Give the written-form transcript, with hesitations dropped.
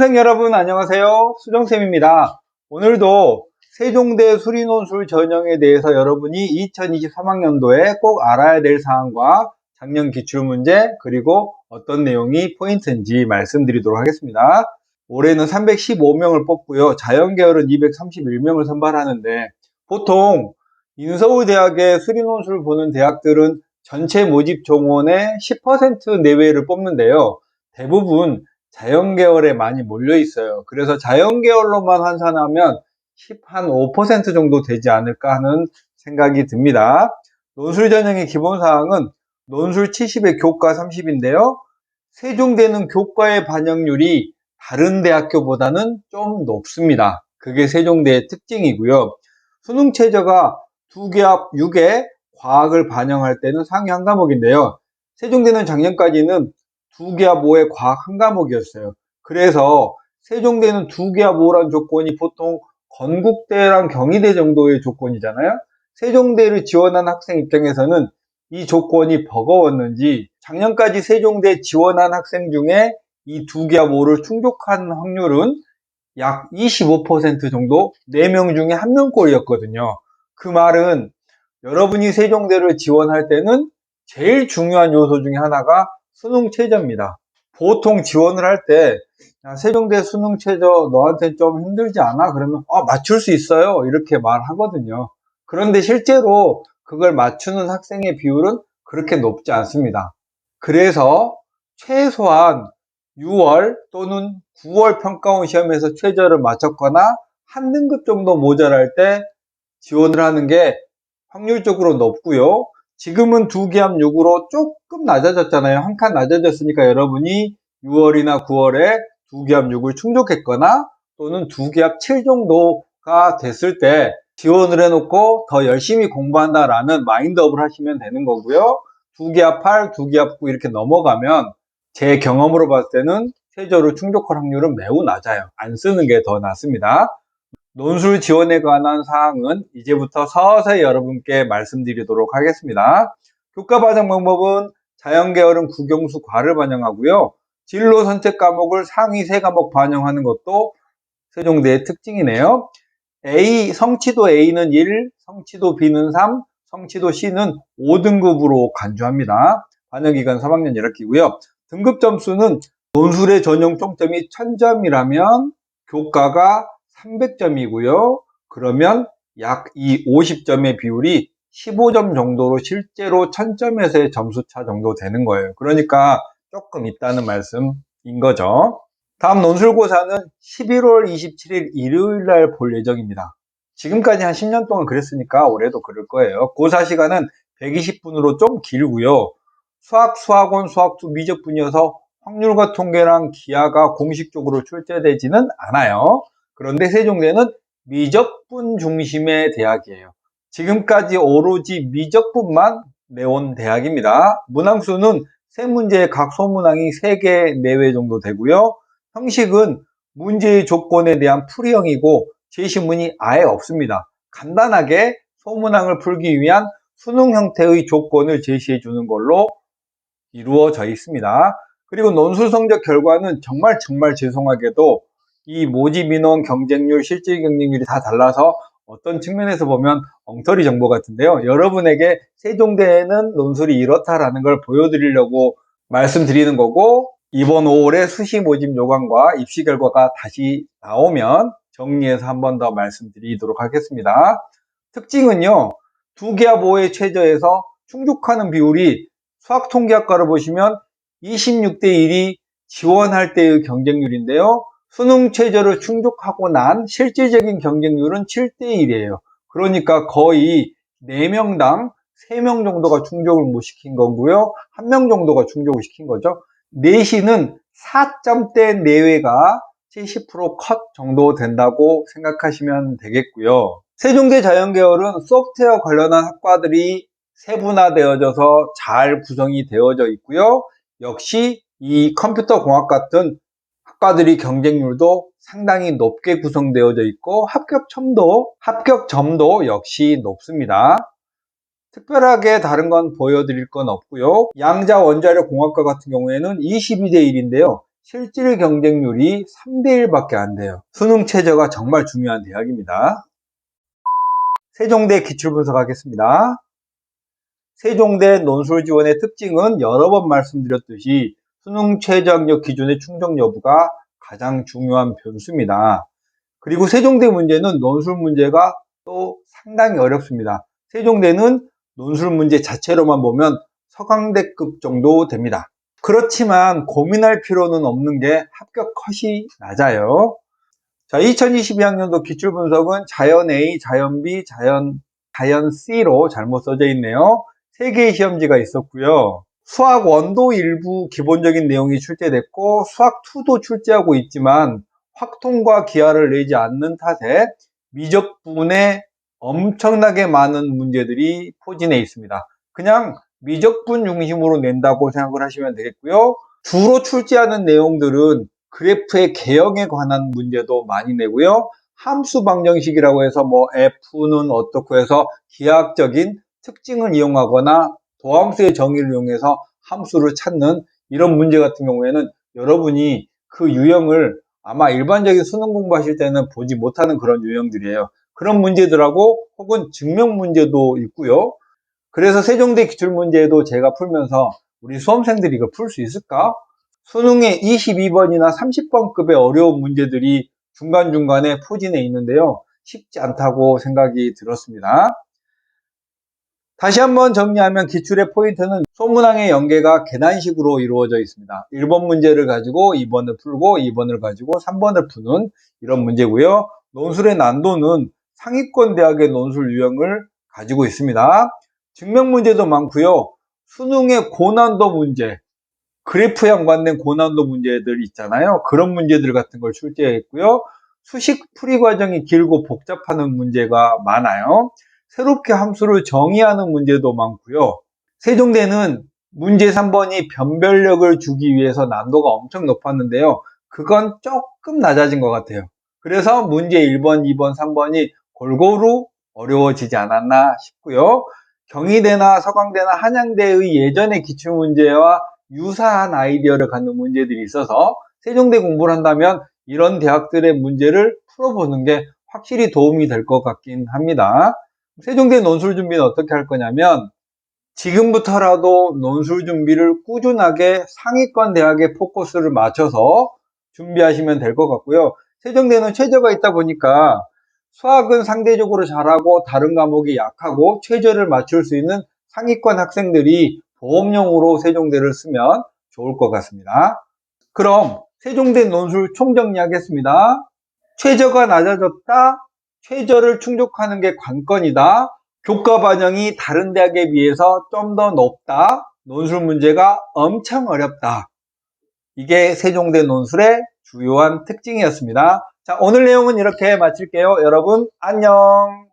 수험생 여러분 안녕하세요. 수정쌤입니다. 오늘도 세종대 수리논술 전형에 대해서 여러분이 2023학년도에 꼭 알아야 될 사항과 작년 기출문제 그리고 어떤 내용이 포인트인지 말씀드리도록 하겠습니다. 올해는 315명을 뽑고요. 자연계열은 231명을 선발하는데 보통 인서울대학의 수리논술 보는 대학들은 전체 모집 정원의 10% 내외를 뽑는데요. 대부분 자연계열에 많이 몰려 있어요. 그래서 자연계열로만 환산하면 5% 정도 되지 않을까 하는 생각이 듭니다. 논술 전형의 기본사항은 논술 70에 교과 30인데요. 세종대는 교과의 반영률이 다른 대학교보다는 좀 높습니다. 그게 세종대의 특징이고요. 수능 최저가 2개합 6에 과학을 반영할 때는 상위 한 과목인데요. 세종대는 작년까지는 2개합 5에 과학 한 과목이었어요. 그래서 세종대는 2개합 5란 조건이 보통 건국대랑 경희대 정도의 조건이잖아요. 세종대를 지원한 학생 입장에서는 이 조건이 버거웠는지 작년까지 세종대 지원한 학생 중에 이 2개합 5를 충족한 확률은 약 25% 정도, 4명 중에 1명꼴이었거든요. 그 말은 여러분이 세종대를 지원할 때는 제일 중요한 요소 중에 하나가 수능 최저입니다. 보통 지원을 할 때 세종대 수능 최저 너한테 좀 힘들지 않아? 그러면 맞출 수 있어요 이렇게 말하거든요. 그런데 실제로 그걸 맞추는 학생의 비율은 그렇게 높지 않습니다. 그래서 최소한 6월 또는 9월 평가원 시험에서 최저를 맞췄거나 한 등급 정도 모자랄 때 지원을 하는 게 확률적으로 높고요. 지금은 2개합 6으로 조금 낮아졌잖아요. 한 칸 낮아졌으니까 여러분이 6월이나 9월에 2개합 6을 충족했거나 또는 2개합 7 정도가 됐을 때 지원을 해놓고 더 열심히 공부한다라는 마인드업을 하시면 되는 거고요. 2개합 8, 2개합 9 이렇게 넘어가면 제 경험으로 봤을 때는 최저를 충족할 확률은 매우 낮아요. 안 쓰는 게 더 낫습니다. 논술 지원에 관한 사항은 이제부터 서서히 여러분께 말씀드리도록 하겠습니다. 교과 반영 방법은 자연계열은 국영수 과를 반영하고요. 진로 선택 과목을 상위 3과목 반영하는 것도 세종대의 특징이네요. 성취도 A는 1, 성취도 B는 3, 성취도 C는 5등급으로 간주합니다. 반영기간 3학년 1학기고요. 등급 점수는 논술의 전용 총점이 1000점이라면 교과가 300점이고요. 그러면 약 이 50점의 비율이 15점 정도로 실제로 1000점에서의 점수차 정도 되는 거예요. 그러니까 조금 있다는 말씀인 거죠. 다음 논술고사는 11월 27일 일요일 날 볼 예정입니다. 지금까지 한 10년 동안 그랬으니까 올해도 그럴 거예요. 고사 시간은 120분으로 좀 길고요. 수학원, 수학2 미적분이어서 확률과 통계랑 기하가 공식적으로 출제되지는 않아요. 그런데 세종대는 미적분 중심의 대학이에요. 지금까지 오로지 미적분만 내온 대학입니다. 문항수는 3문제의 각 소문항이 3개 내외 정도 되고요. 형식은 문제의 조건에 대한 풀이형이고 제시문이 아예 없습니다. 간단하게 소문항을 풀기 위한 수능 형태의 조건을 제시해 주는 걸로 이루어져 있습니다. 그리고 논술 성적 결과는 정말 죄송하게도 이 모집 인원 경쟁률, 실질 경쟁률이 다 달라서 어떤 측면에서 보면 엉터리 정보 같은데요. 여러분에게 세종대에는 논술이 이렇다라는 걸 보여드리려고 말씀드리는 거고, 이번 5월에 수시 모집 요강과 입시 결과가 다시 나오면 정리해서 한 번 더 말씀드리도록 하겠습니다. 특징은요, 2개합 5의 최저에서 충족하는 비율이 수학통계학과를 보시면 26대 1이 지원할 때의 경쟁률인데요. 수능 최저를 충족하고 난 실질적인 경쟁률은 7대 1이에요. 그러니까 거의 4명당 3명 정도가 충족을 못 시킨 거고요. 1명 정도가 충족을 시킨 거죠. 내신은 4점대 내외가 70%컷 정도 된다고 생각하시면 되겠고요. 세종대 자연계열은 소프트웨어 관련한 학과들이 세분화되어져서 잘 구성이 되어져 있고요. 역시 이 컴퓨터 공학 같은 학과들이 경쟁률도 상당히 높게 구성되어져 있고 합격점도 역시 높습니다. 특별하게 다른 건 보여드릴 건 없고요. 양자 원자력 공학과 같은 경우에는 22대 1인데요. 실질 경쟁률이 3대1밖에 안 돼요. 수능 최저가 정말 중요한 대학입니다. 세종대 기출 분석하겠습니다. 세종대 논술 지원의 특징은 여러 번 말씀드렸듯이 수능 최저 학력 기준의 충족 여부가 가장 중요한 변수입니다. 그리고 세종대 문제는 논술 문제가 또 상당히 어렵습니다. 세종대는 논술 문제 자체로만 보면 서강대급 정도 됩니다. 그렇지만 고민할 필요는 없는 게 합격 컷이 낮아요. 자, 2022학년도 기출 분석은 자연 A, 자연 B, 자연 C로 잘못 써져 있네요. 3개의 시험지가 있었고요. 수학 1도 일부 기본적인 내용이 출제됐고 수학 2도 출제하고 있지만 확통과 기하를 내지 않는 탓에 미적 부분에 엄청나게 많은 문제들이 포진해 있습니다. 그냥 미적분 중심으로 낸다고 생각을 하시면 되겠고요. 주로 출제하는 내용들은 그래프의 개형에 관한 문제도 많이 내고요. 함수 방정식이라고 해서 뭐 f는 어떻고 해서 기하학적인 특징을 이용하거나 도함수의 정의를 이용해서 함수를 찾는 이런 문제 같은 경우에는 여러분이 그 유형을 아마 일반적인 수능 공부하실 때는 보지 못하는 그런 유형들이에요. 그런 문제들하고 혹은 증명 문제도 있고요. 그래서 세종대 기출문제도 제가 풀면서 우리 수험생들이 이거 풀 수 있을까? 수능에 22번이나 30번급의 어려운 문제들이 중간중간에 포진해 있는데요. 쉽지 않다고 생각이 들었습니다. 다시 한번 정리하면 기출의 포인트는 소문항의 연계가 계단식으로 이루어져 있습니다. 1번 문제를 가지고 2번을 풀고 2번을 가지고 3번을 푸는 이런 문제고요. 논술의 난도는 상위권 대학의 논술 유형을 가지고 있습니다. 증명 문제도 많고요. 수능의 고난도 문제, 그래프에 관된 고난도 문제들 있잖아요. 그런 문제들 같은 걸 출제했고요. 수식 풀이 과정이 길고 복잡하는 문제가 많아요. 새롭게 함수를 정의하는 문제도 많고요. 세종대는 문제 3번이 변별력을 주기 위해서 난도가 엄청 높았는데요. 그건 조금 낮아진 것 같아요. 그래서 문제 1번, 2번, 3번이 골고루 어려워지지 않았나 싶고요. 경희대나 서강대나 한양대의 예전의 기출문제와 유사한 아이디어를 갖는 문제들이 있어서 세종대 공부를 한다면 이런 대학들의 문제를 풀어보는 게 확실히 도움이 될 것 같긴 합니다. 세종대 논술 준비는 어떻게 할 거냐면 지금부터라도 논술 준비를 꾸준하게 상위권 대학에 포커스를 맞춰서 준비하시면 될 것 같고요. 세종대는 최저가 있다 보니까 수학은 상대적으로 잘하고 다른 과목이 약하고 최저를 맞출 수 있는 상위권 학생들이 보험용으로 세종대를 쓰면 좋을 것 같습니다. 그럼 세종대 논술 총정리하겠습니다. 최저가 낮아졌다. 최저를 충족하는 게 관건이다. 교과 반영이 다른 대학에 비해서 좀 더 높다. 논술 문제가 엄청 어렵다. 이게 세종대 논술의 주요한 특징이었습니다. 자, 오늘 내용은 이렇게 마칠게요. 여러분 안녕.